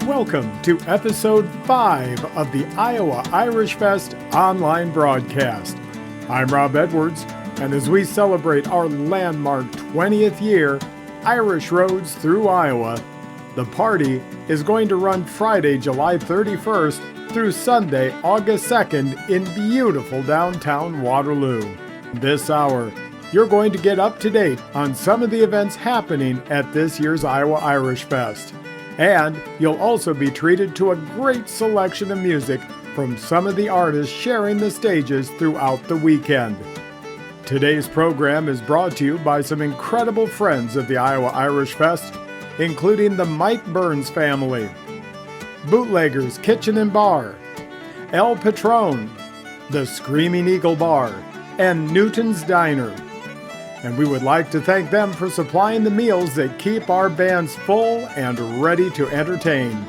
Welcome to episode 5 of the Iowa Irish Fest online broadcast. I'm Rob Edwards, and as we celebrate our landmark 20th year, Irish Roads Through Iowa, the party is going to run Friday, July 31st through Sunday, August 2nd in beautiful downtown Waterloo. This hour, you're going to get up to date on some of the events happening at this year's Iowa Irish Fest. And you'll also be treated to a great selection of music from some of the artists sharing the stages throughout the weekend. Today's program is brought to you by some incredible friends of the Iowa Irish Fest, including the Mike Burns family, Bootleggers Kitchen and Bar, El Patron, the Screaming Eagle Bar, and Newton's Diner. And we would like to thank them for supplying the meals that keep our bands full and ready to entertain.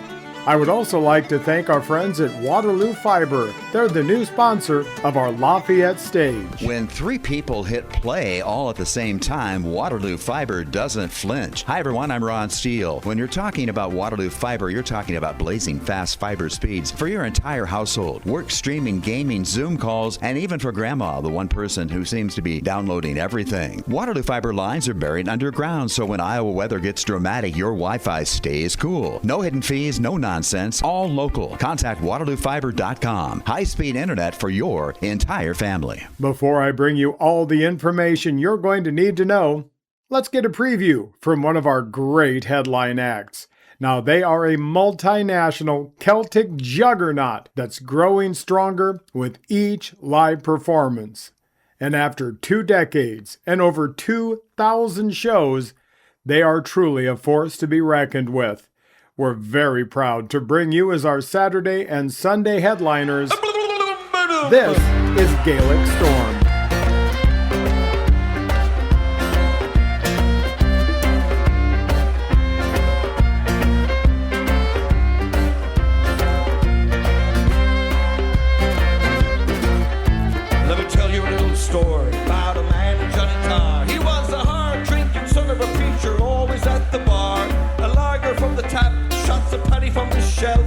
I would also like to thank our friends at Waterloo Fiber. They're the new sponsor of our Lafayette stage. When 3 people hit play all at the same time, Waterloo Fiber doesn't flinch. Hi everyone, I'm Ron Steele. When you're talking about Waterloo Fiber, you're talking about blazing fast fiber speeds for your entire household. Work, streaming, gaming, Zoom calls, and even for grandma, the one person who seems to be downloading everything. Waterloo Fiber lines are buried underground, so when Iowa weather gets dramatic, your Wi-Fi stays cool. No hidden fees, no nonsense, all local. Contact waterloofiber.com. High-speed internet for your entire family. Before I bring you all the information you're going to need to know, let's get a preview from one of our great headline acts. Now, they are a multinational Celtic juggernaut that's growing stronger with each live performance. And after 2 decades and over 2,000 shows, they are truly a force to be reckoned with. We're very proud to bring you as our Saturday and Sunday headliners. This is Gaelic Storm. Let me tell you a little story about a man in Johnny Tar. He was a hard-drinking son of a preacher, always at the bar. A lager from the tap, shots of paddy from the shelf.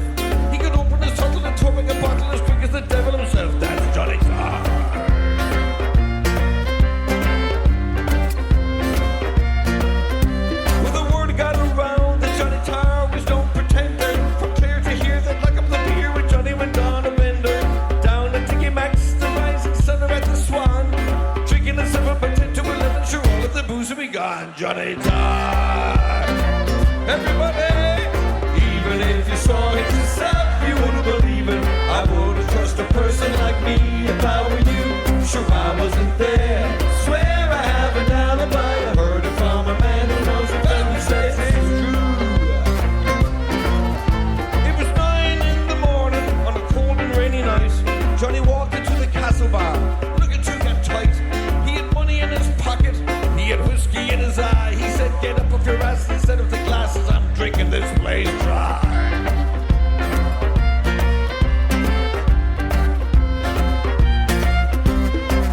He could open his tunnel and tumbling a bottle as quick as the devil himself. That's Johnny Tar. Well, the word got around that Johnny Tar was no pretender. From clear to hear that lock up the beer when Johnny went on a bender. Down at Tiggy Max, the rising sun at the Swan. Drinking a 7 by 10 to 11, sure all of the booze will be gone. Johnny Tar. Everybody, even if you saw it yourself, you wouldn't believe it. I wouldn't trust a person like me if I were you. Sure, I wasn't there. Swear I have an alibi. I heard it from a man who knows it well. He says it's true. It was 9 in the morning on a cold and rainy night. Johnny walked into the castle bar, looking to get tight. He had money in his pocket. He had whiskey in his eye. He said, "Get up off your ass instead of the glasses. I'm drinking this place dry."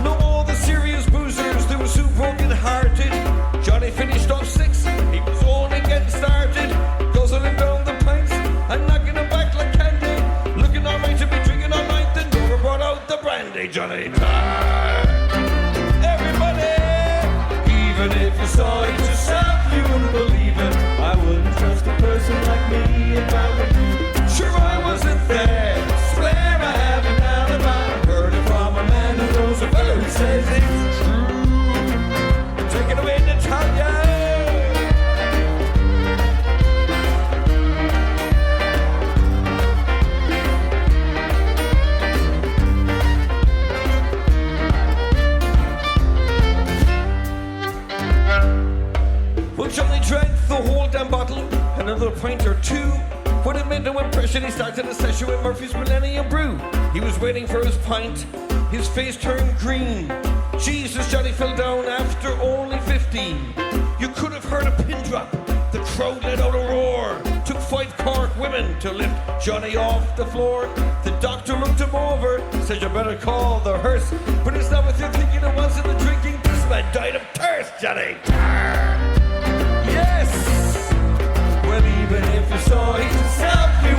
No, all the serious boozers, they were so broken-hearted. Johnny finished off 6. He was only getting started. Guzzling down the pints and knocking them back like candy. Looking all right to be drinking all night. Then Nora brought out the brandy. Johnny Tar. Everybody, even if you saw it yourself, you wouldn't believe it. I wouldn't trust a person like me if I were you. Sure, I wasn't there. Swear I have an alibi. Heard it from a man who knows a fellow who says it's true. Take it away, Natalia. Well, Johnny drank the whole damn bottle, another pint or 2. When it made no impression, he started a session with Murphy's Millennium Brew. He was waiting for his pint, his face turned green. Jesus, Johnny fell down after only 15. You could have heard a pin drop, the crowd let out a roar. Took 5 Cork women to lift Johnny off the floor. The doctor looked him over, said you better call the hearse. But it's not what you're thinking it was in the drinking. This man died of thirst, Johnny. Yes! Well, even if you saw it yourself, you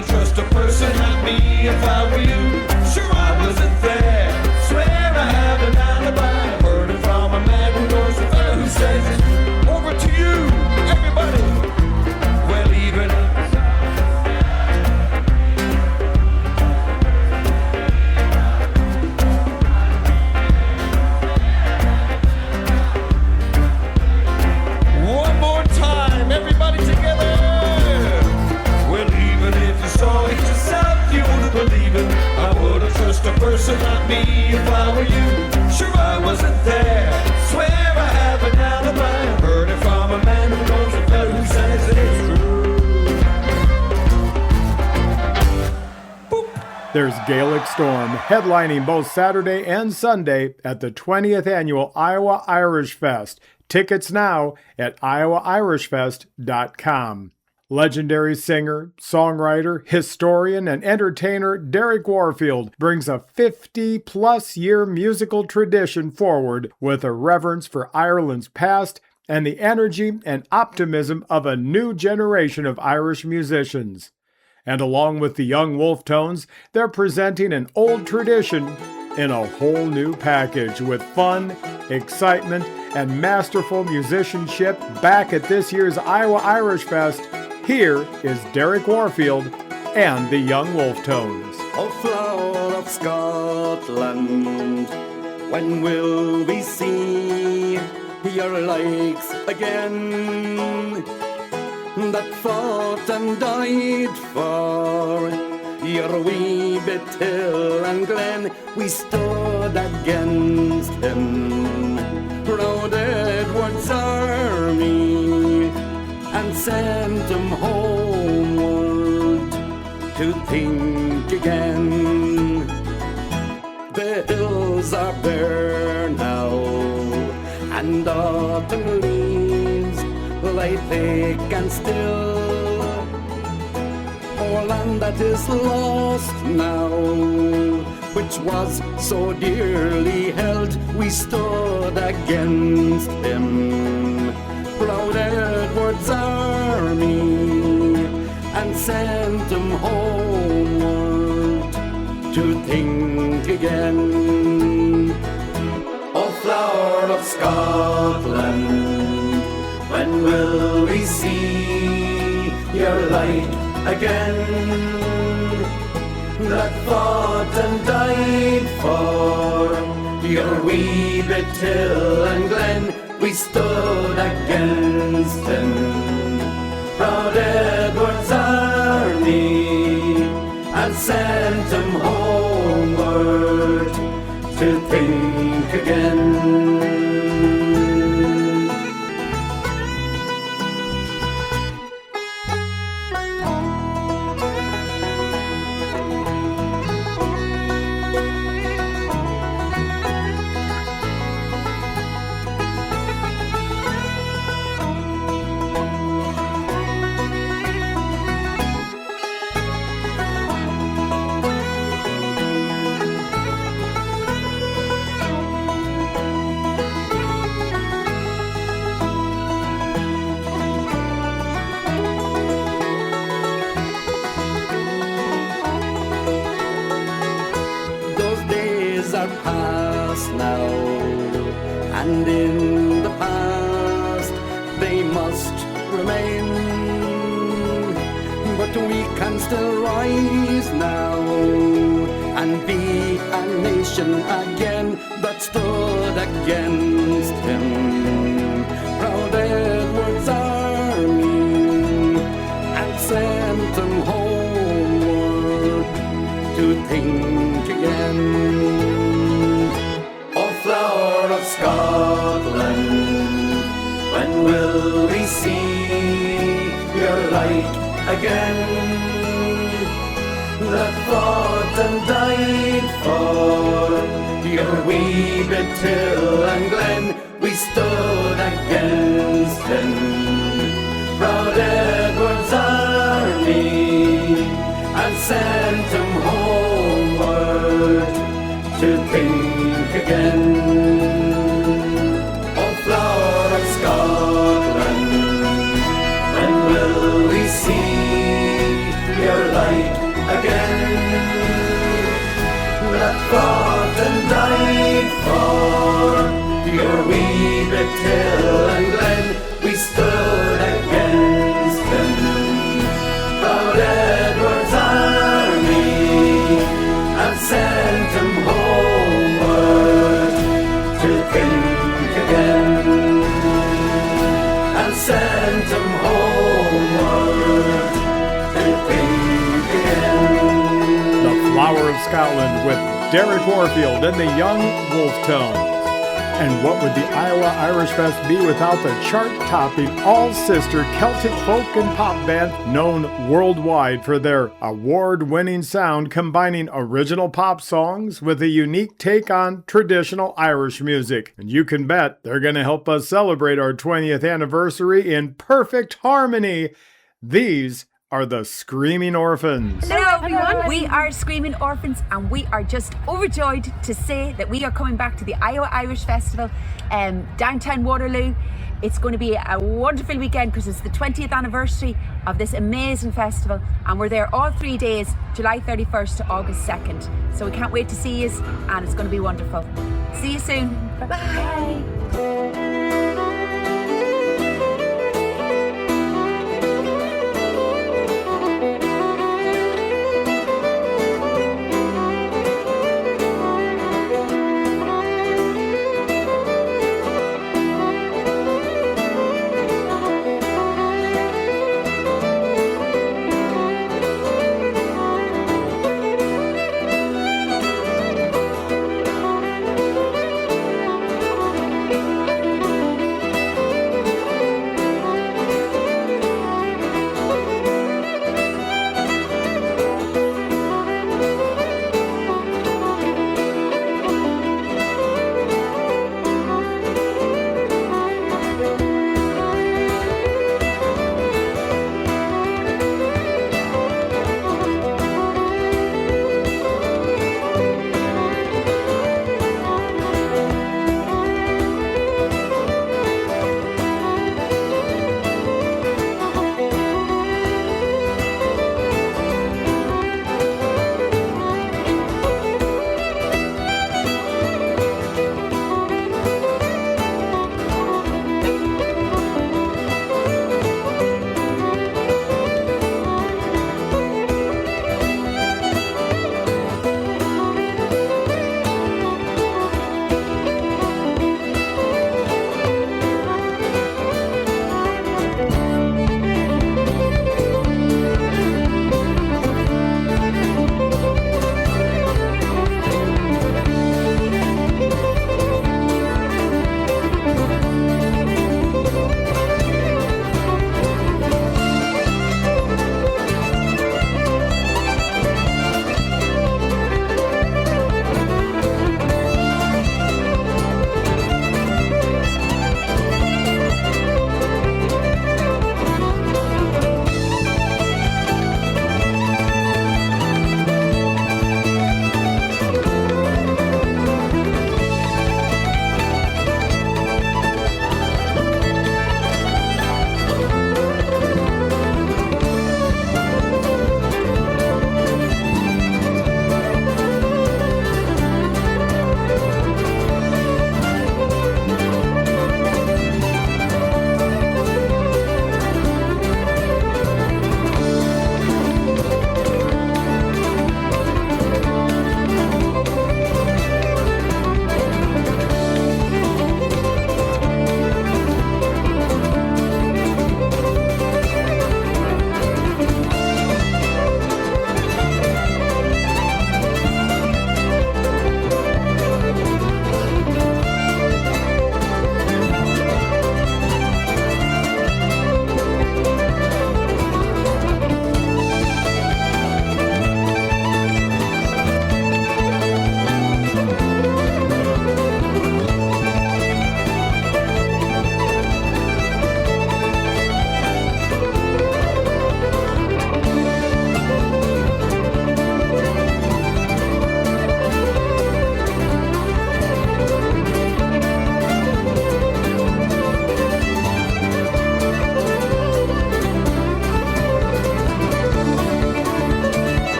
wouldn't trust a person like me if I were you. Sure, I wasn't there. Swear I have an alibi. Heard it from a man who knows the fellow who says it. Over to you, everybody. Well, even one more time, everybody together. Well, even if you saw it yourself, you wouldn't believe it. I wouldn't trust a person like me if I were you. Sure, I wasn't there. Swear I have an alibi. Heard it from a man who knows a fellow who says it is true. There's Gaelic Storm, headlining both Saturday and Sunday at the 20th Annual Iowa Irish Fest. Tickets now at iowairishfest.com. Legendary singer, songwriter, historian, and entertainer Derek Warfield brings a 50-plus year musical tradition forward with a reverence for Ireland's past and the energy and optimism of a new generation of Irish musicians. And along with the young Wolfe tones, they're presenting an old tradition in a whole new package with fun, excitement, and masterful musicianship back at this year's Iowa Irish Fest. Here is Derek Warfield and the young Wolfe tones. O flower of Scotland, when will we see your likes again? That fought and died for your wee bit hill and glen. We stood against him, proud Edward's army, and sent him homeward to think again. The hills are bare now, and autumn leaves lie thick and still. Our land that is lost now, which was so dearly held, we stood against him, proud Edward's army, and sent him homeward to think again. O flower of Scotland, when will we see your light again? That fought and died for your wee bit hill and glen. We stood against him, proud Edward's army, and sent him homeward to think again. And in the past they must remain, but we can still rise now and be a nation again that stood against him, proud Edward's army, and sent him homeward to think again. Flower of Scotland, when will we see your light again? That fought and died for your wee bit hill and glen. We stood against him, proud Edward's army, and sent him homeward to think again. O flower of Scotland, when will we see your light before your wee bit hill and glen, we stood against them. Proud Edward's army and sent him homeward to think again, and sent him homeward to think again. The Flower of Scotland with Derek Warfield and the Young Wolfe Tones. And what would the Iowa Irish Fest be without the chart-topping all-sister Celtic folk and pop band known worldwide for their award-winning sound, combining original pop songs with a unique take on traditional Irish music. And you can bet they're going to help us celebrate our 20th anniversary in perfect harmony. These are the Screaming Orphans. Hello everyone, we are Screaming Orphans and we are just overjoyed to say that we are coming back to the Iowa Irish Festival downtown Waterloo. It's going to be a wonderful weekend because it's the 20th anniversary of this amazing festival, and we're there all 3 days, July 31st to August 2nd. So we can't wait to see you, and it's going to be wonderful. See you soon. Bye.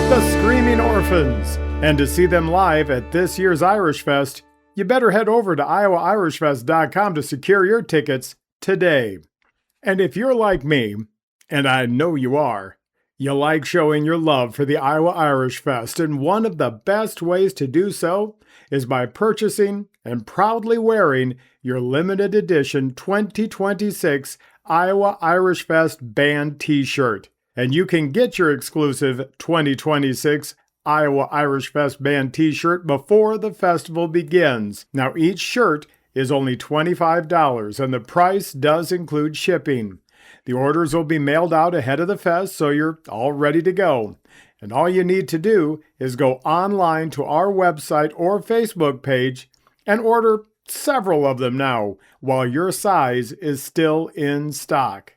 the Screaming Orphans. And to see them live at this year's Irish Fest, you better head over to iowairishfest.com to secure your tickets today. And if you're like me, and I know you are, you like showing your love for the Iowa Irish Fest, and one of the best ways to do so is by purchasing and proudly wearing your limited edition 2026 Iowa Irish Fest band t-shirt. And you can get your exclusive 2026 Iowa Irish Fest band t-shirt before the festival begins. Now, each shirt is only $25, and the price does include shipping. The orders will be mailed out ahead of the fest, so you're all ready to go. And all you need to do is go online to our website or Facebook page and order several of them now, while your size is still in stock.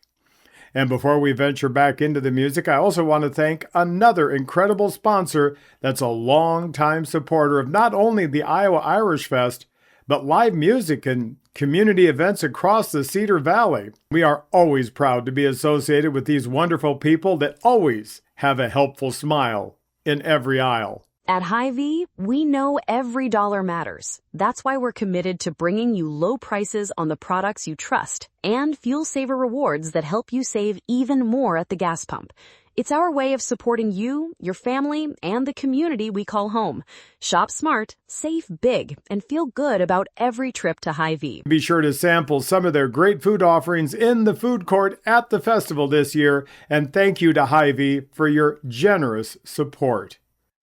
And before we venture back into the music, I also want to thank another incredible sponsor that's a long-time supporter of not only the Iowa Irish Fest, but live music and community events across the Cedar Valley. We are always proud to be associated with these wonderful people that always have a helpful smile in every aisle. At Hy-Vee, we know every dollar matters. That's why we're committed to bringing you low prices on the products you trust and fuel saver rewards that help you save even more at the gas pump. It's our way of supporting you, your family, and the community we call home. Shop smart, save big, and feel good about every trip to Hy-Vee. Be sure to sample some of their great food offerings in the food court at the festival this year, and thank you to Hy-Vee for your generous support.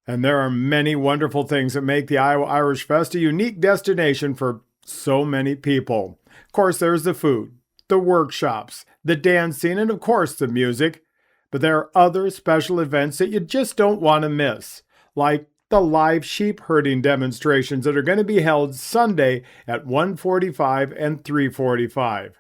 And there are many wonderful things that make the Iowa Irish Fest a unique destination for so many people. Of course, there's the food, the workshops, the dancing, and of course the music. But there are other special events that you just don't want to miss, like the live sheep herding demonstrations that are going to be held Sunday at 1:45 and 3:45.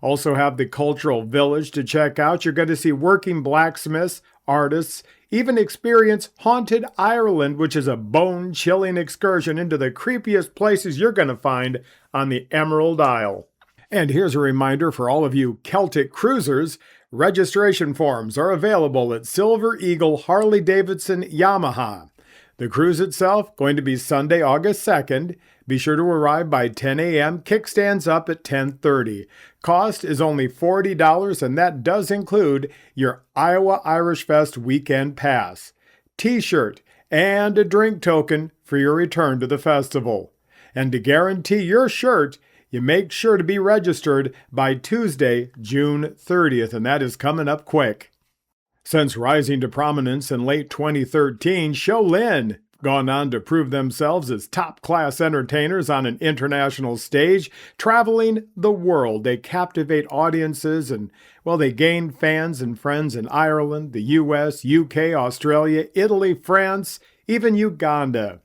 Also have the cultural village to check out. You're going to see working blacksmiths, artists, even experience Haunted Ireland, which is a bone-chilling excursion into the creepiest places you're going to find on the Emerald Isle. And here's a reminder for all of you Celtic cruisers, registration forms are available at Silver Eagle Harley-Davidson Yamaha. The cruise itself going to be Sunday, August 2nd. Be sure to arrive by 10 a.m. Kickstands up at 10:30. Cost is only $40, and that does include your Iowa Irish Fest weekend pass, t-shirt, and a drink token for your return to the festival. And to guarantee your shirt, you make sure to be registered by Tuesday, June 30th, and that is coming up quick. Since rising to prominence in late 2013, Lynn gone on to prove themselves as top-class entertainers on an international stage, traveling the world. They captivate audiences and, well, they gain fans and friends in Ireland, the U.S., UK, Australia, Italy, France, even Uganda.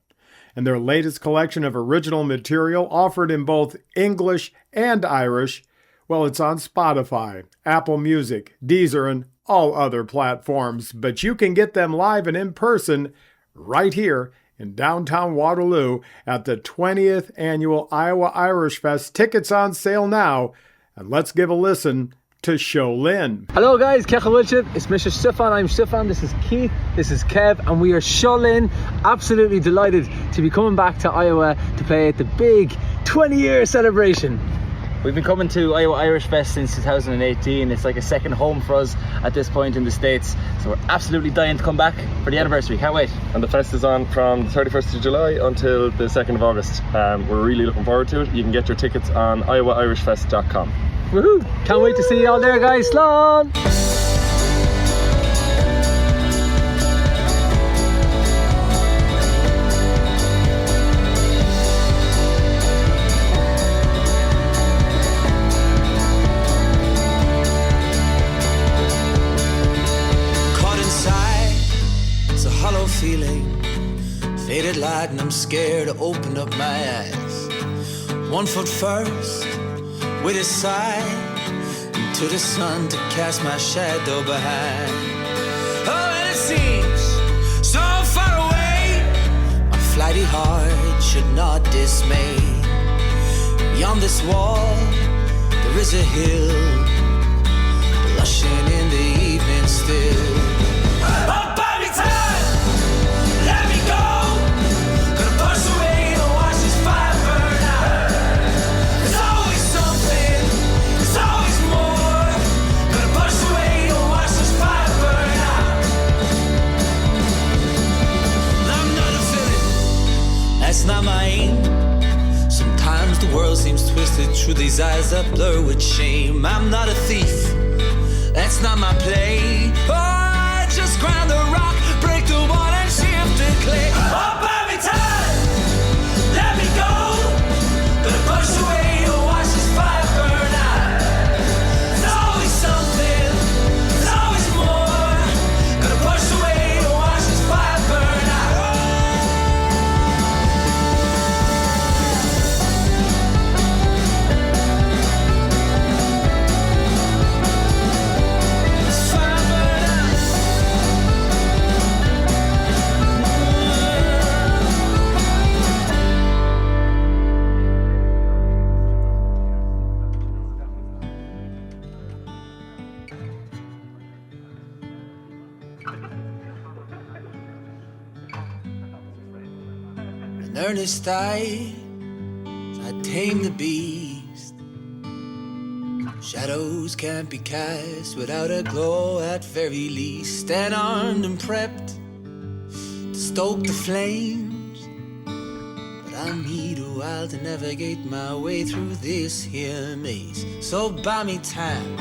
And their latest collection of original material offered in both English and Irish, well, it's on Spotify, Apple Music, Deezer, and all other platforms. But you can get them live and in person right here in downtown Waterloo at the 20th Annual Iowa Irish Fest. Tickets on sale now, and let's give a listen to Lynn. Hello guys, Kellen Wilshire. It's Mr. Stefan. I'm Stefan. This is Keith. This is Kev, and we are Lynn. Absolutely delighted to be coming back to Iowa to play at the big 20-year celebration. We've been coming to Iowa Irish Fest since 2018. It's like a second home for us at this point in the States. So we're absolutely dying to come back for the anniversary. Can't wait. And the fest is on from the 31st of July until the 2nd of August. We're really looking forward to it. You can get your tickets on iowairishfest.com. Woohoo! Can't wait to see you all there, guys. Slán! Feeling faded light, and I'm scared to open up my eyes. 1 foot first with a sigh into the sun to cast my shadow behind. Oh, and it seems so far away. My flighty heart should not dismay. Beyond this wall there is a hill, blushing in the evening still. Oh, buy me time not my aim. Sometimes the world seems twisted through these eyes that blur with shame. I'm not a thief, that's not my play. Oh, I just grind the rock, break the wall and shift the clay. Oh, buy me time, let me go. Gonna push away or watch this fire burn out. There's always something, there's always more. Gonna push away or watch this fire burn out. This fire burn out. An earnest eye, I tame the beast. Shadows can't be cast without a glow at very least. And armed and prepped to stoke the flames. But I need a while to navigate my way through this here maze. So buy me time,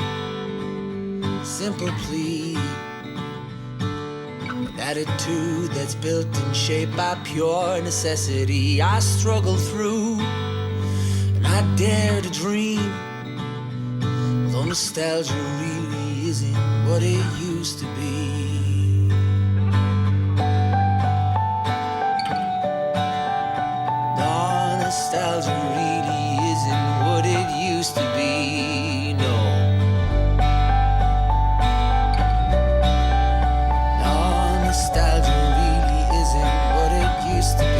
simple plea. An attitude that's built and shaped by pure necessity. I struggle through, and I dare to dream. Although nostalgia really isn't what it used to be. No, nostalgia really isn't what it used to be. No. Nostalgia really isn't what it used to be.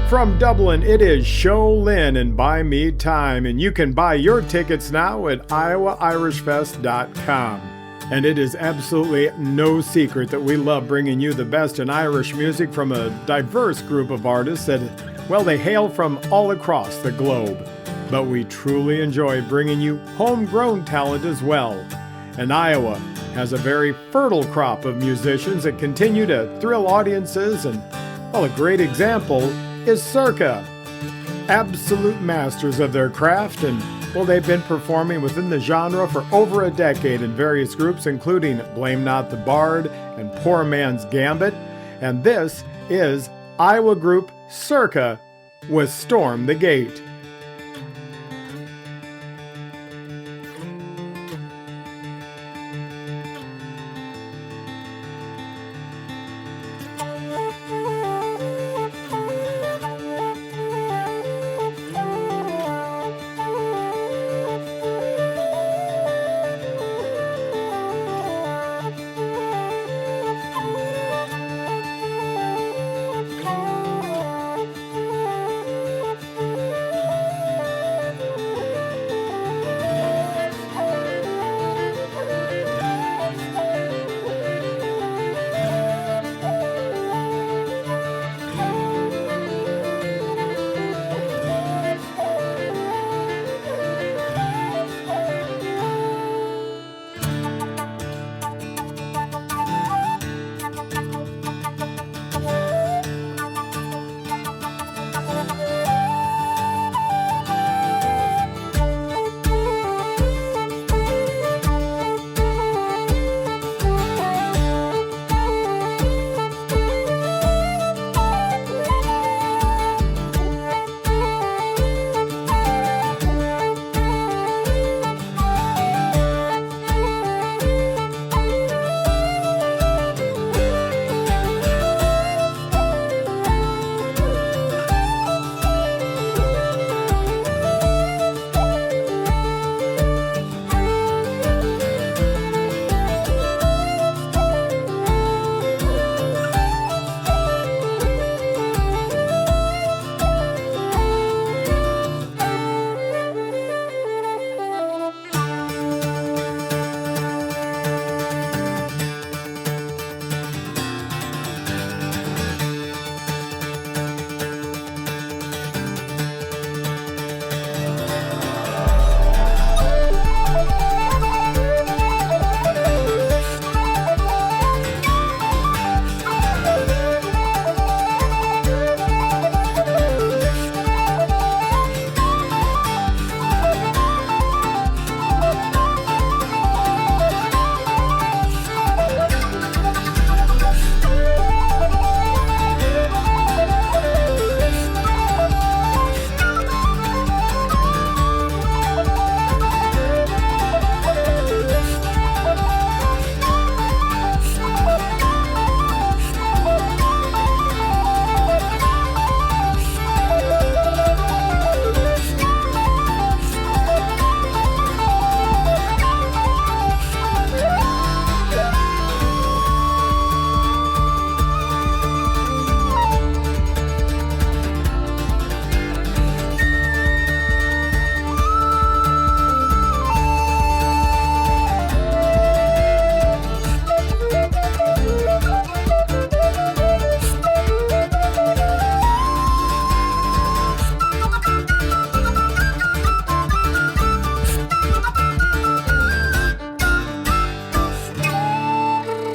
From Dublin, it is Show Lynn and Buy Me Time, and you can buy your tickets now at iowairishfest.com. And it is absolutely no secret that we love bringing you the best in Irish music from a diverse group of artists that, well, they hail from all across the globe. But we truly enjoy bringing you homegrown talent as well. And Iowa has a very fertile crop of musicians that continue to thrill audiences, and, well, a great example is Sorcha. Absolute masters of their craft, and well, they've been performing within the genre for over a decade in various groups, including Blame Not the Bard and Poor Man's Gambit. And this is Iowa group Sorcha with Storm the Gate.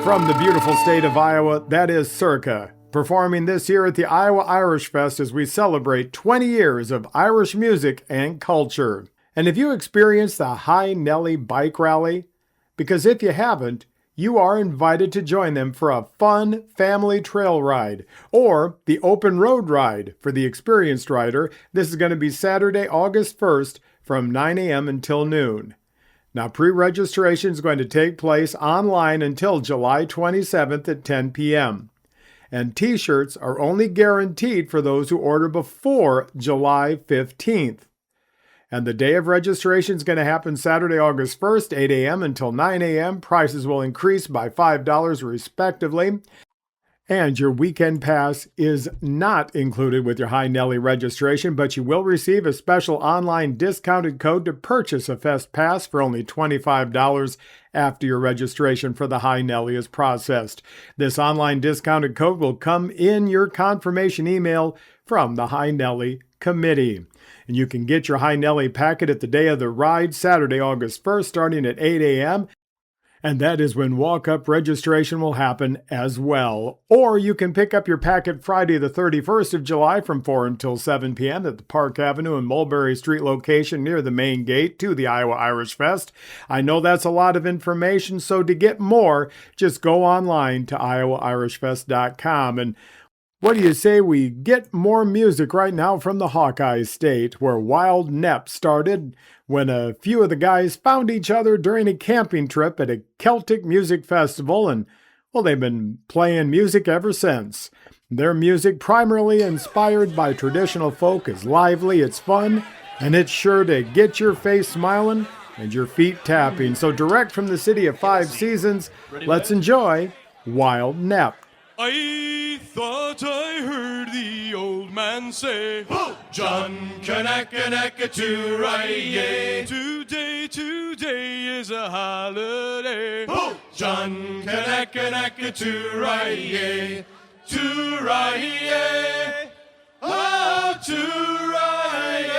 From the beautiful state of Iowa, that is Sorcha, performing this year at the Iowa Irish Fest as we celebrate 20 years of Irish music and culture. And have you experienced the High Nelly Bike Rally? Because if you haven't, you are invited to join them for a fun family trail ride, or the open road ride for the experienced rider. This is going to be Saturday, August 1st from 9 a.m. until noon. Now, pre-registration is going to take place online until July 27th at 10 p.m. And t-shirts are only guaranteed for those who order before July 15th. And the day of registration is going to happen Saturday, August 1st, 8 a.m. until 9 a.m. Prices will increase by $5 respectively. And your weekend pass is not included with your High Nelly registration, but you will receive a special online discounted code to purchase a Fest Pass for only $25 after your registration for the High Nelly is processed. This online discounted code will come in your confirmation email from the High Nelly Committee. And you can get your High Nelly packet at the day of the ride, Saturday, August 1st, starting at 8 a.m., and that is when walk-up registration will happen as well. Or you can pick up your packet Friday the 31st of July from 4 until 7 p.m. at the Park Avenue and Mulberry Street location near the main gate to the Iowa Irish Fest. I know that's a lot of information, so to get more, just go online to iowairishfest.com. And what do you say we get more music right now from the Hawkeye State, where Wylde Nept started when a few of the guys found each other during a camping trip at a Celtic music festival, and, well, they've been playing music ever since. Their music, primarily inspired by traditional folk, is lively, it's fun, and it's sure to get your face smiling and your feet tapping. So direct from the city of Five Seasons, let's enjoy Wylde Nept. I thought I heard the old man say, oh, John Kanaka to Rye. Today is a holiday. Oh, John Kanaka to Rye. To Rye. Oh, to Rye.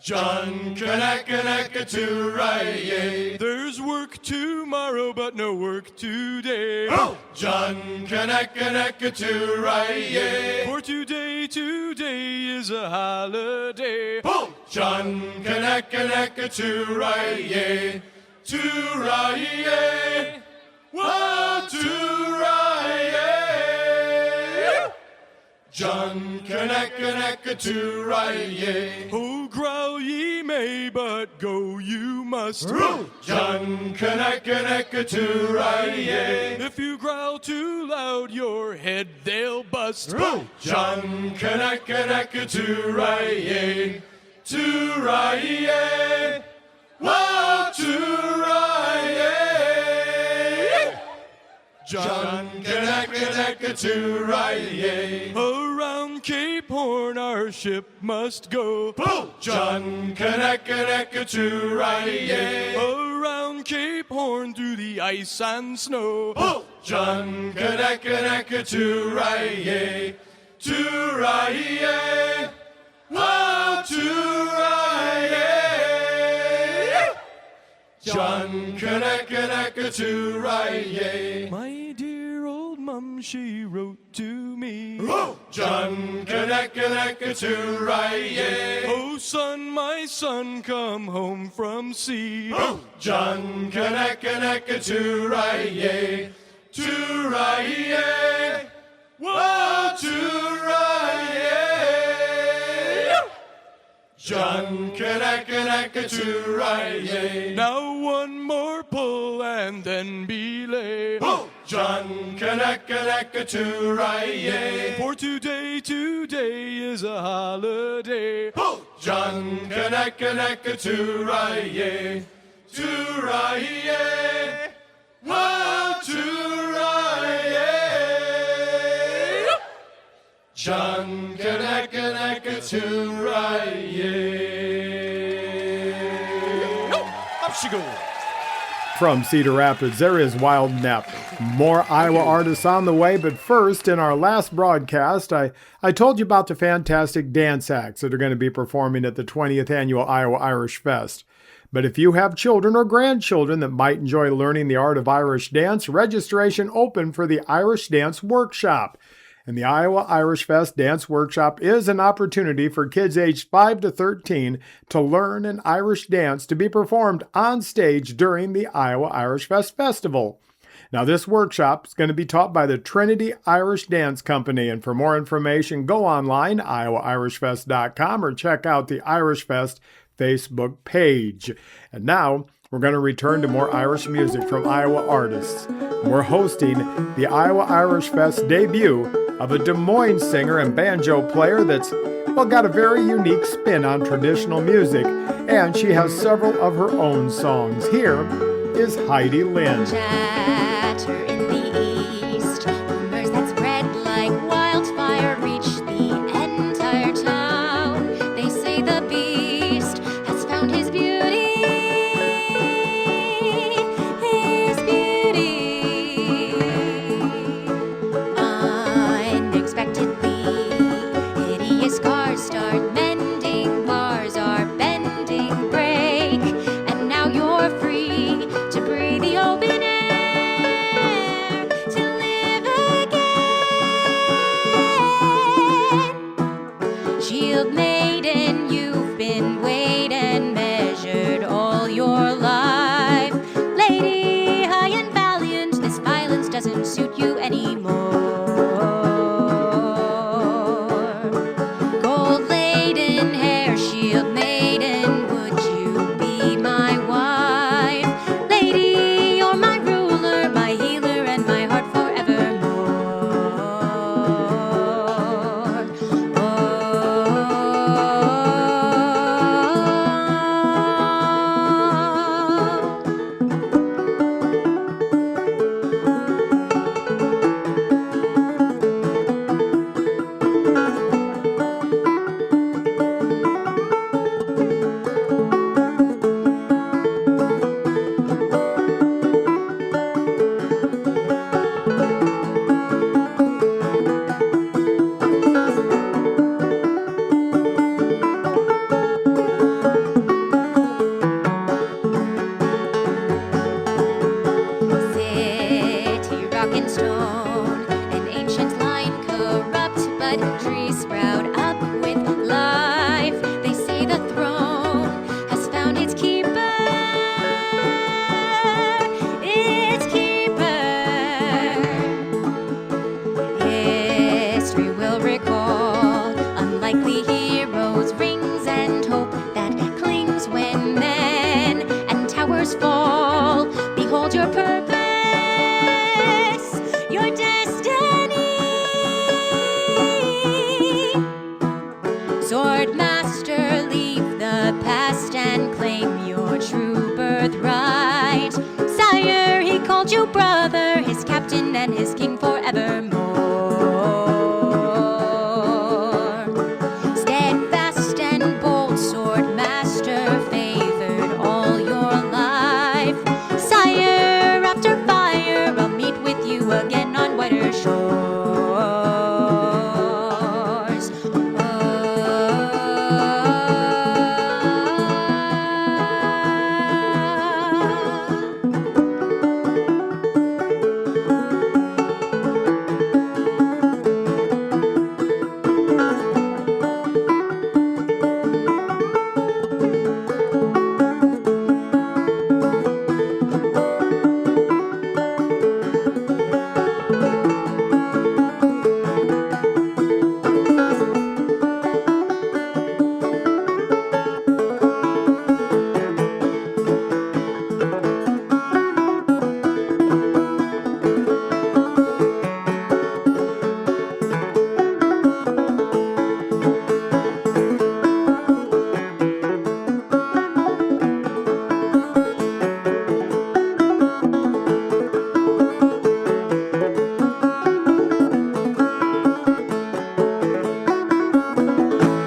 John Kanaka to Rye. There's work tomorrow, but no work today. Oh, John Kanaka to Rye. For today is a holiday. Oh, John Kanaka to Rye. To Rye. Whoa, to Rye. John Kanaka to Rye. Oh, growl ye may, but go you must. Oh, John Kanaka to Rye. If you growl too loud, your head they'll bust. Oh, John Kanaka to Rye. To Rye. Whoa, to Rye. John Kanaka to Rye. Around Cape Horn our ship must go. Oh, John Kanaka to Rye. Around Cape Horn through the ice and snow. Oh, John Kanaka to Rye. To Rye. Oh, to Rye. John Kanaka to Rye. My dear old mum, she wrote to me. Oh, John Kanaka to Rye. Oh, son, my son, come home from sea. Oh, John Kanaka to Rye. To Rye. Whoa, to Rye. John Kanaka to Rye. Now one more pull and then belay. Oh, John Kanaka to Rye. For today is a holiday. Oh, John Kanaka to Rye. To Rye. Oh, to Rye. John Kanaka to Rye. Up she goes. from Cedar Rapids, there is Wylde Nept. More Iowa artists on the way, but first, in our last broadcast, I told you about the fantastic dance acts that are going to be performing at the 20th Annual Iowa Irish Fest. But if you have children or grandchildren that might enjoy learning the art of Irish dance, registration open for the Irish Dance Workshop. And the Iowa Irish Fest Dance Workshop is an opportunity for kids aged 5 to 13 to learn an Irish dance to be performed on stage during the Iowa Irish Fest Festival. Now, this workshop is going to be taught by the Trinity Irish Dance Company, and for more information, go online, iowairishfest.com, or check out the Irish Fest Facebook page. And now, we're going to return to more Irish music from Iowa artists. We're hosting the Iowa Irish Fest debut of a Des Moines singer and banjo player that's, well, got a very unique spin on traditional music, and she has several of her own songs. Here is Heidi Lynn. Chatter in the east, rumors that spread like wildfire reach the entire town. They say the beast has found his beauty, his beauty. Unexpectedly, hideous cars start mending, bars are bending, break, and now you're free to breathe the open air, to live again. Shield maiden, you've been weighed and measured all your life. Lady, high and valiant, this violence doesn't suit you anymore. Gold laden hair, shield maiden, would you be my wife? Lady, you're my ruler, my healer, and my heart City, rock and stone, an ancient line corrupt, but trees sprout up with life. They say the throne has found its keeper, its keeper. History will recall unlikely heroes, rings and hope that clings when men and towers fall. Behold your purpose, your destiny. Sword master, leave the past and claim your true birthright. Sire, he called you brother, his captain and his king forevermore. Steadfast and bold, sword master, favored all your life. Sire, after fire, I'll meet with you again on whiter shores.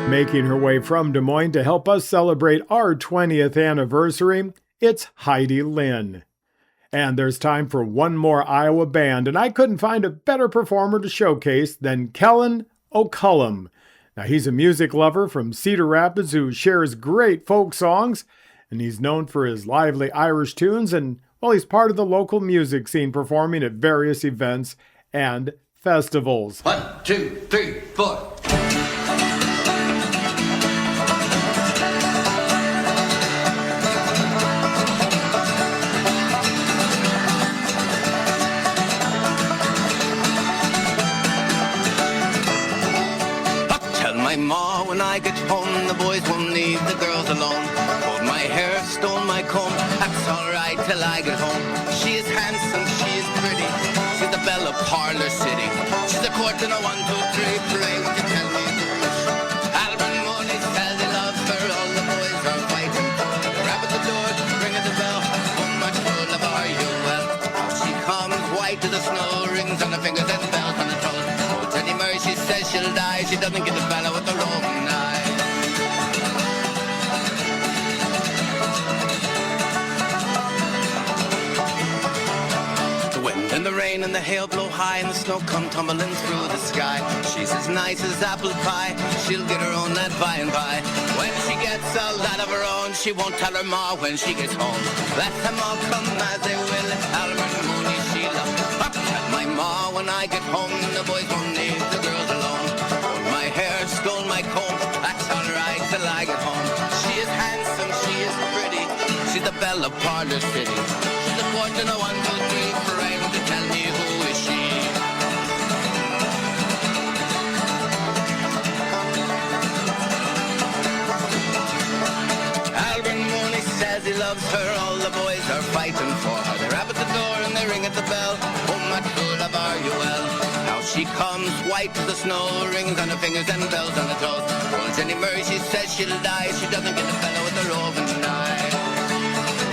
Making her way from Des Moines to help us celebrate our 20th anniversary, it's Heidi Lynn. And there's time for one more Iowa band, and I couldn't find a better performer to showcase than Kellen O'Cullum. Now, he's a music lover from Cedar Rapids who shares great folk songs, and he's known for his lively Irish tunes, and, well, he's part of the local music scene performing at various events and festivals. 1, 2, 3, 4. My ma, when I get home, the boys won't leave the girls alone. Pulled my hair, stole my comb, that's alright till I get home. She is handsome, she is pretty, she's the belle of Parlour City. She's a court in a 1, 2, 3, pray, would you tell me who is she? Albert Mooney says he loves her, all the boys are fighting. Rap at the door, ring at the bell, how much true love are you? Well, she comes white to the snow, rings on the fingers and bells on the toes. She says she'll die, she doesn't get the fella with the roving eye. The wind and the rain and the hail blow high and the snow come tumbling through the sky. She's as nice as apple pie, she'll get her own that by and by. When she gets a lad of her own, she won't tell her ma when she gets home. Let them all come as they will, Albert, Mooney, Sheila. Up, tell my ma when I get home, the boys won't leave the girls alone. Pulled my hair, stole my comb, that's alright till I get home. She is handsome, she is pretty, she's the belle of Parlour City. She's a quart in a 1, 2, 3 parade, to tell me who is she. Albert Mooney says he loves her, all the boys are fighting for her. They rap at the door and they ring at the bell, oh my true love are you well? Now she comes white to the snow, rings on her fingers and bells on her toes. Well, Jenny Murray, she says she'll die, she doesn't get the fellow with the roving eye.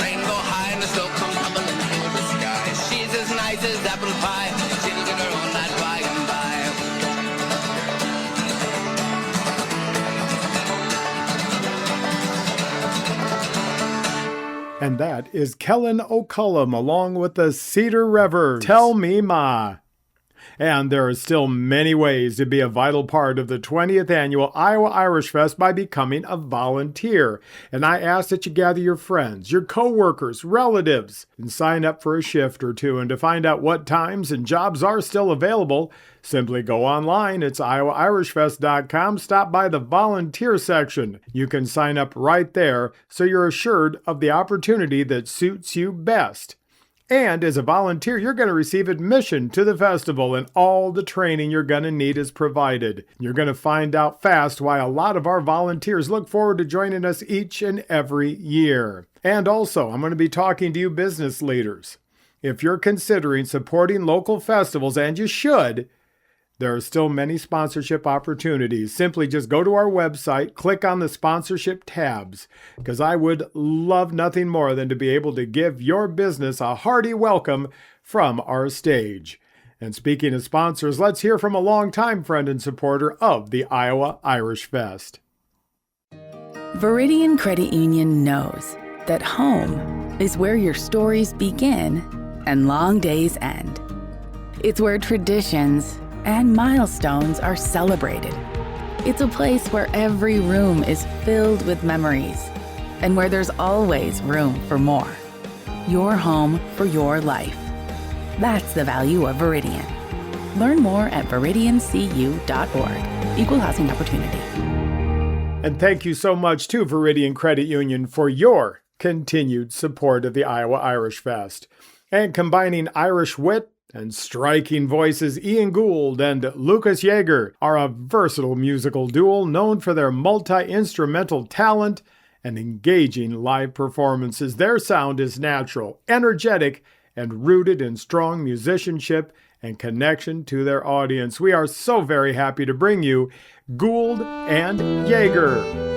Rain go high and the snow comes tumbling through the sky. She's as nice as apple pie, she'll get her own that by and by. And that is Kellen O'Cullum along with the Cedar Reivers. Tell me ma. And there are still many ways to be a vital part of the 20th annual Iowa Irish Fest by becoming a volunteer. And I ask that you gather your friends, your co-workers, relatives, and sign up for a shift or two. And to find out what times and jobs are still available, simply go online. It's iowairishfest.com. Stop by the volunteer section. You can sign up right there so you're assured of the opportunity that suits you best. And as a volunteer, you're going to receive admission to the festival, and all the training you're going to need is provided. You're going to find out fast why a lot of our volunteers look forward to joining us each and every year. And also, I'm going to be talking to you business leaders. If you're considering supporting local festivals, and you should, there are still many sponsorship opportunities. Simply just go to our website, click on the sponsorship tabs, because I would love nothing more than to be able to give your business a hearty welcome from our stage. And speaking of sponsors, let's hear from a longtime friend and supporter of the Iowa Irish Fest. Viridian Credit Union knows that home is where your stories begin and long days end. It's where traditions and milestones are celebrated. It's a place where every room is filled with memories and where there's always room for more. Your home for your life. That's the value of Viridian. Learn more at viridiancu.org. Equal housing opportunity. And thank you so much to Viridian Credit Union for your continued support of the Iowa Irish Fest. And combining Irish wit and striking voices, Ian Gould and Lukas Jaeger are a versatile musical duo known for their multi-instrumental talent and engaging live performances. Their sound is natural, energetic, and rooted in strong musicianship and connection to their audience. We are so very happy to bring you Gould and Jaeger.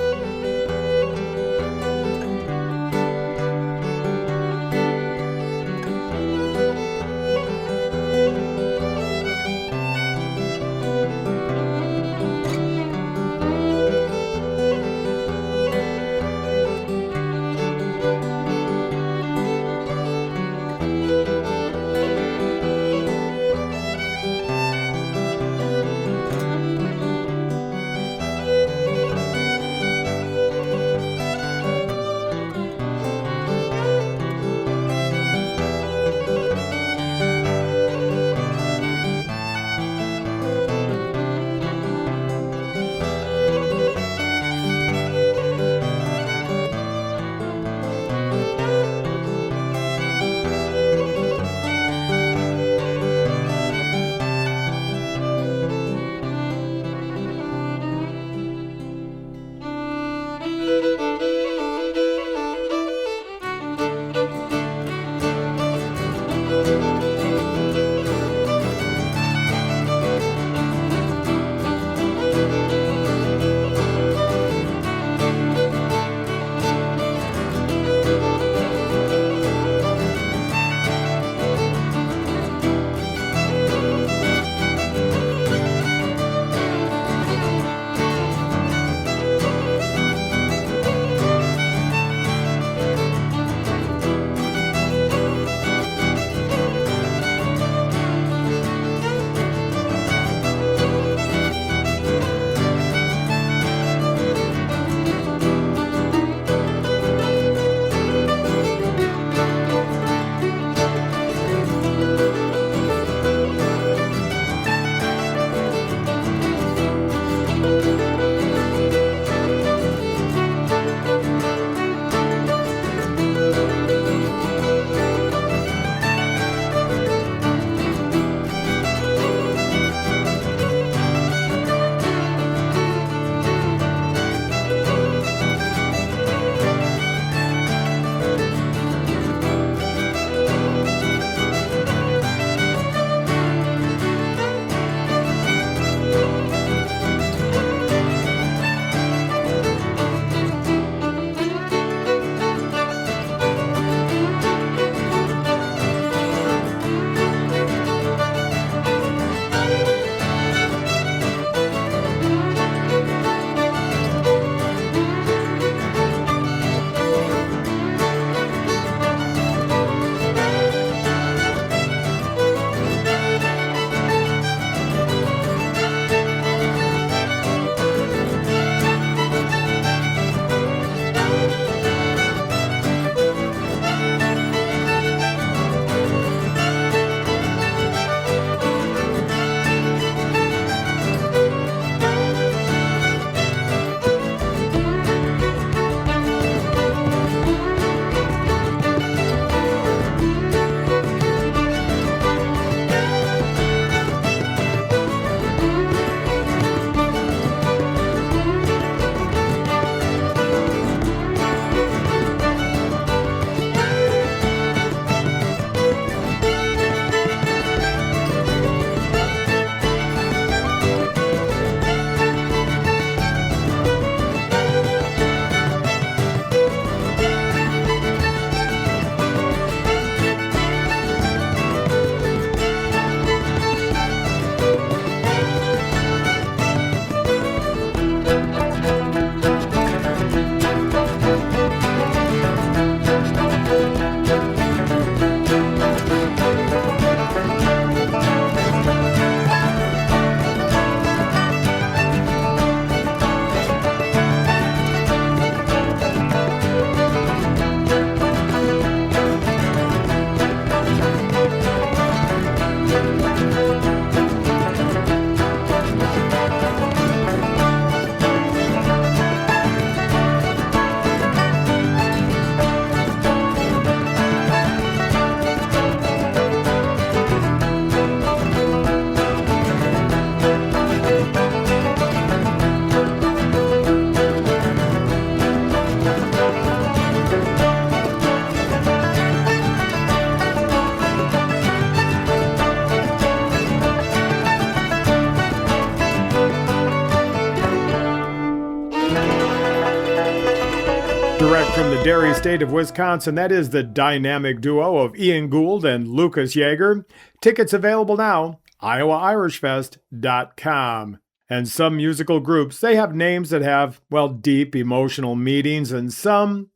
Direct from the dairy state of Wisconsin, that is the dynamic duo of Ian Gould and Lukas Jaeger. Tickets available now, iowairishfest.com. And some musical groups, they have names that have, well, deep emotional meanings, and some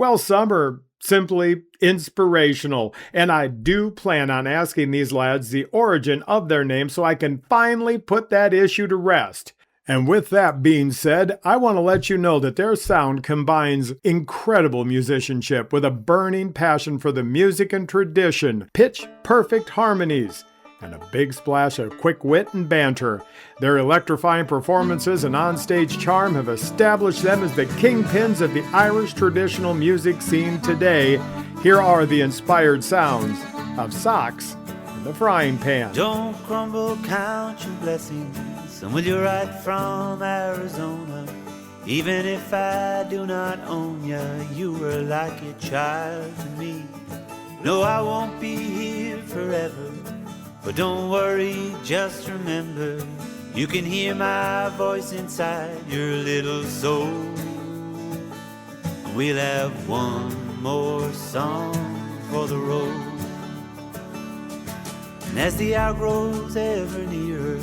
are simply inspirational. And I do plan on asking these lads the origin of their name so I can finally put that issue to rest. And with that being said, I want to let you know that their sound combines incredible musicianship with a burning passion for the music and tradition, pitch-perfect harmonies, and a big splash of quick wit and banter. Their electrifying performances and onstage charm have established them as the kingpins of the Irish traditional music scene today. Here are the inspired sounds of Socks in the Frying Pan. Don't crumble, count your blessings. And will you right from Arizona? Even if I do not own you, you were like a child to me. No, I won't be here forever, but don't worry, just remember, you can hear my voice inside your little soul. We'll have one more song for the road. And as the hour grows ever nearer,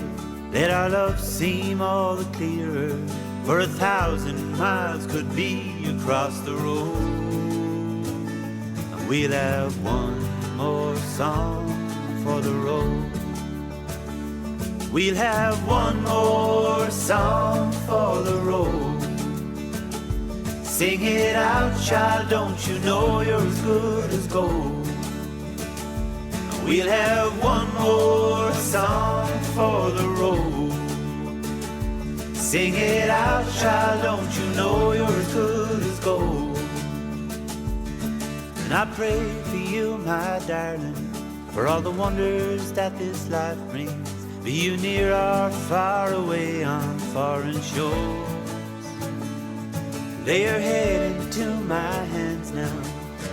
let our love seem all the clearer, for 1,000 miles could be across the road. And we'll have one more song for the road. We'll have one more song for the road. Sing it out, child, don't you know you're as good as gold? We'll have one more song for the road. Sing it out, child, don't you know you're as good as gold? And I pray for you, my darling, for all the wonders that this life brings, be you near or far away on foreign shores. Lay your head into my hands now,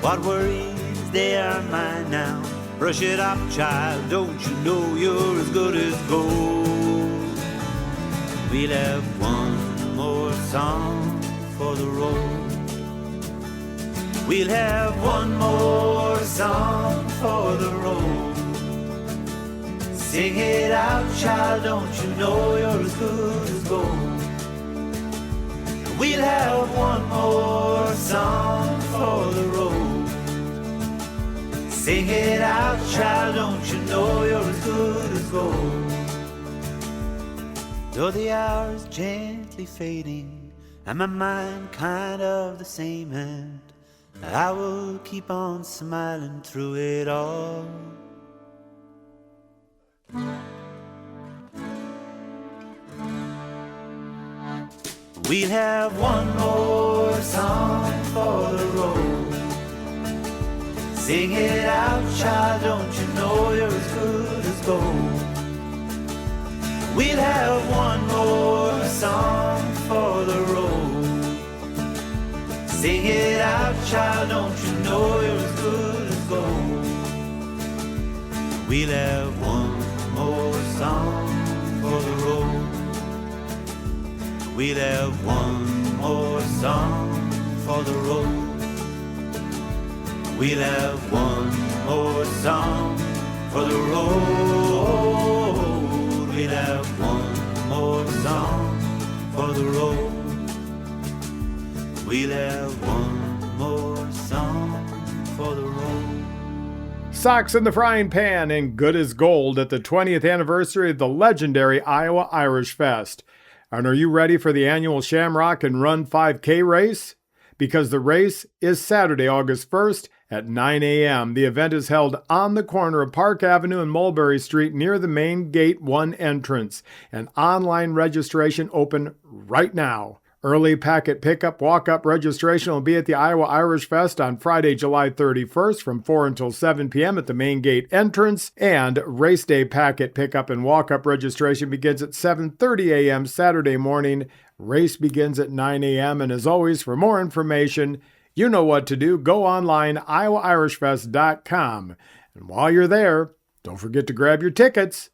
what worries, they are mine now. Brush it up, child, don't you know you're as good as gold? We'll have one more song for the road. We'll have one more song for the road. Sing it out, child, don't you know you're as good as gold? We'll have one more song for the road. Sing it out, child, don't you know you're as good as gold? Though the hour's gently fading and my mind kind of the same end, I will keep on smiling through it all. We'll have one more song for the road. Sing it out, child, don't you know you're as good as gold? We'll have one more song for the road. Sing it out, child, don't you know you're as good as gold? We'll have one more song for the road. We'll have one more song for the road. We'll have one more song for the road. We'll have one more song for the road. We'll have one more song for the road. Socks in the frying pan and good as gold at the 20th anniversary of the legendary Iowa Irish Fest. And are you ready for the annual Shamrock and Run 5K race? Because the race is Saturday, August 1st at 9 a.m. The event is held on the corner of Park Avenue and Mulberry Street near the main Gate 1 entrance. And online registration open right now. Early packet pickup walk-up registration will be at the Iowa Irish Fest on Friday, July 31st from 4 until 7 p.m. at the main gate entrance, and race day packet pickup and walk-up registration begins at 7:30 a.m. Saturday morning. Race begins at 9 a.m. And as always, for more information, you know what to do. Go online, iowairishfest.com. And while you're there, don't forget to grab your tickets.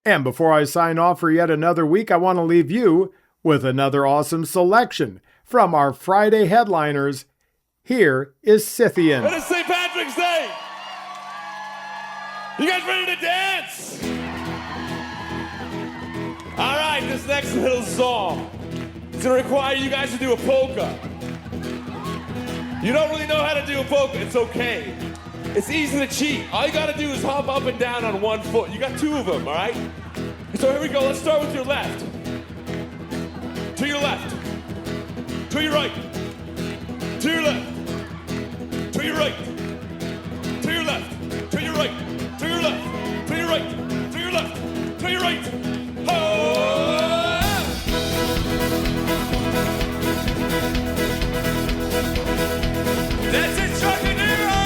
And before I sign off for yet another week, I want to leave you with another awesome selection from our Friday headliners. Here is Scythian. And it's St. Patrick's Day! You guys ready to dance? All right, this next little song, it's gonna require you guys to do a polka. You don't really know how to do a polka, it's okay. It's easy to cheat. All you gotta do is hop up and down on one foot. You got two of them, all right? So here we go, let's start with your left. To your left, to your right, to your left, to your right, to your left, to your right, to your left, to your right, to your left, to your right. Oh! That's it, Truckanero!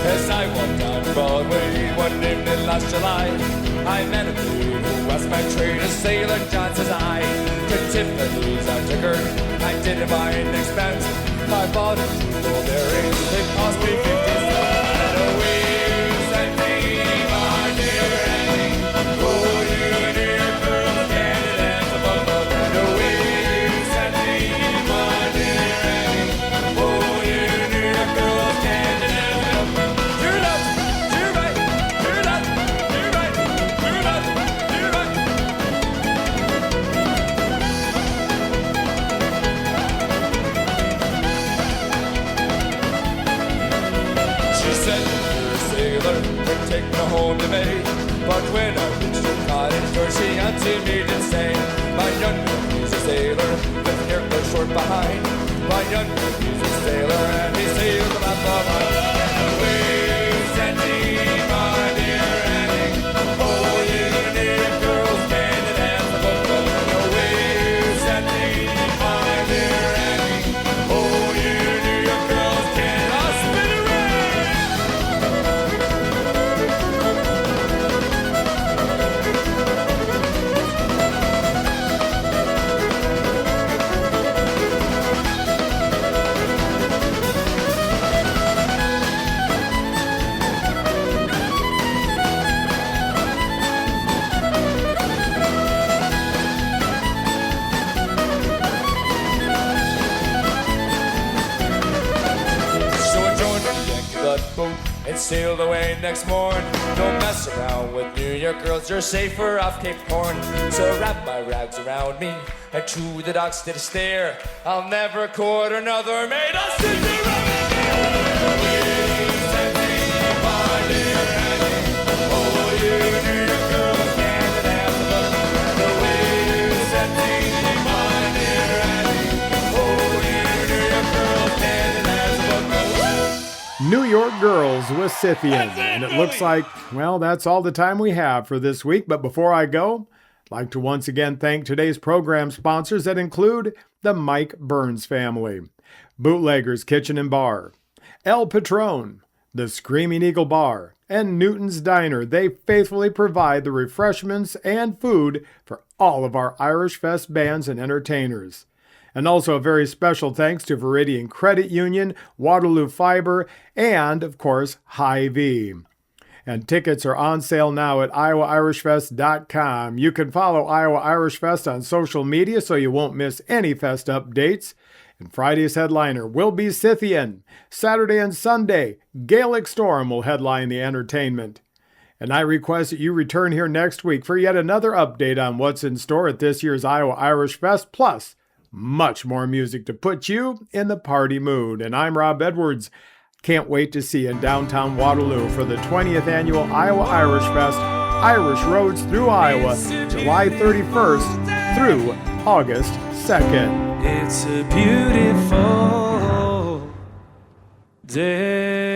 As I walked down Broadway, I met a dude who was my trade, a sailor. John says I could tip the news I took her. I did it by an expense. I bought a jewel earrings. It cost me 50 cents. And away sent me my dear Annie. Oh, you dear girl, candid as a bumble. And away sent me my dear Annie. Oh, you dear girl, candid as a bumble. You're left, you're right, you're left, you're right, you're left, you're right. She said, you're a sailor, would take me home to me. But when I reached her cottage door, she answered me to say, my young man, he's a sailor, with hair cut short behind. My young man, he's a sailor, and he sailed about the line. And away sent me my dear Annie. Oh, you dear girls, candid as a bumble. And away sent me my dear Annie. Oh, you dear girls, candid as a bumble. So I joined the Yankee boat and sailed away next morn. Don't mess around with New York girls, you're safer off Cape Horn. So I wrapped my rags around me and to the docks did a stare. I'll never court another maid. I'll sit there around me. Send me my dear Annie. Oh, you New York girls, candid as a bumble. The way you sent me my dear Annie. Oh, you New York girls, candid as a bumble. New York Girls with Scythian. And it looks like, well, that's all the time we have for this week. But before I go, I'd like to once again thank today's program sponsors that include the Mike Burns family, Bootleggers Kitchen and Bar, El Patron, the Screaming Eagle Bar, and Newton's Diner. They faithfully provide the refreshments and food for all of our Irish Fest bands and entertainers. And also a very special thanks to Viridian Credit Union, Waterloo Fiber, and, of course, Hy-Vee. And tickets are on sale now at iowairishfest.com. You can follow Iowa Irish Fest on social media so you won't miss any fest updates. And Friday's headliner will be Scythian. Saturday and Sunday, Gaelic Storm will headline the entertainment. And I request that you return here next week for yet another update on what's in store at this year's Iowa Irish Fest, plus much more music to put you in the party mood. And I'm Rob Edwards. Can't wait to see you in downtown Waterloo for the 20th annual Iowa Irish Fest, Irish Roads Through Iowa, July 31st through August 2nd. It's a beautiful day.